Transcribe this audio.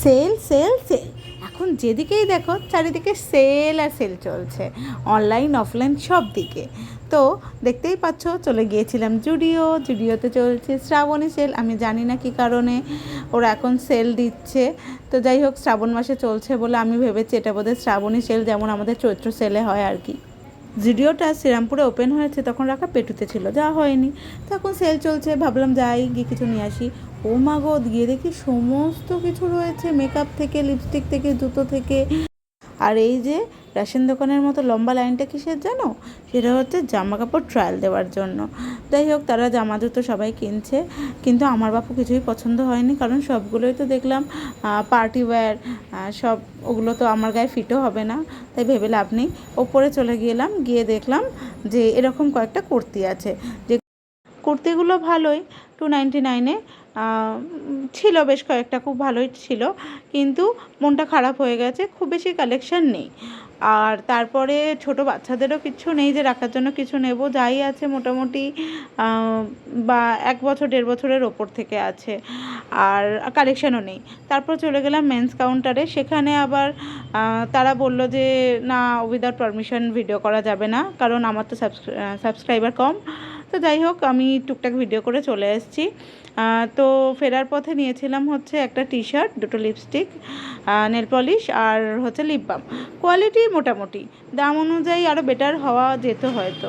Sell sell sell, এখন যেদিকেই দেখো চারিদিকে সেল আর সেল চলছে, অনলাইন অফলাইন সব দিকে। তো দেখতেই পাচ্ছ, চলে গিয়েছিলাম জুডিওতে চলছে শ্রাবণী সেল। আমি জানি না কী কারণে ওরা এখন সেল দিচ্ছে। তো যাই হোক, শ্রাবণ মাসে চলছে বলে আমি ভেবেছি এটা বোধহয় শ্রাবণী সেল, যেমন আমাদের চৈত্র সেলে হয় আর কি। জুডিওটা শ্রীরামপুরে ওপেন হয়েছে, তখন রাখা পেটুতে ছিল, যাওয়া হয়নি। তো এখন সেল চলছে, ভাবলাম যাই গিয়ে কিছু নিয়ে আসি। ও মা গো, গিয়ে দেখি সমস্ত কিছু রয়েছে, মেকআপ থেকে লিপস্টিক থেকে জুতো থেকে। আর এই যে রেশন দোকানের মতো লম্বা লাইনটা কিসের জানো? সেটা হচ্ছে জামা কাপড় ট্রায়াল দেওয়ার জন্য। যাই হোক, তারা জামা জুতো সবাই কিনছে, কিন্তু আমার বাপু কিছুই পছন্দ হয়নি, কারণ সবগুলোই তো দেখলাম পার্টি ওয়্যার, সব ওগুলো তো আমার গায়ে ফিটও হবে না, তাই ভেবে লাভ নেই। ওপরে চলে গিয়ে দেখলাম যে এরকম কয়েকটা কুর্তি আছে, যে কুর্তিগুলো ভালোই, 299-এ ছিল, বেশ কয়েকটা খুব ভালোই ছিল, কিন্তু মনটা খারাপ হয়ে গেছে, খুব বেশি কালেকশান নেই। আর তারপরে ছোট বাচ্চাদেরও কিছু নেই যে রাখার জন্য কিছু নেব, যাই আছে মোটামুটি বা 1 বছর 1.5 বছরের ওপর থেকে আছে, আর কালেকশানও নেই। তারপর চলে গেলাম মেন্স কাউন্টারে, সেখানে আবার তারা বলল যে না, উইদাউট পারমিশন ভিডিও করা যাবে না, কারণ আমার তো সাবস্ক্রাইবার কম। তো যাই হোক, আমি টুকটাক ভিডিও করে চলে এসেছি। তো ফেরার পথে নিয়েছিলাম হচ্ছে একটা টি শার্ট, 2টো লিপস্টিক, নেল পলিশ আর হচ্ছে লিপ বাম। কোয়ালিটি মোটামুটি, দাম অনুযায়ী আরও বেটার হওয়া যেত হয়তো।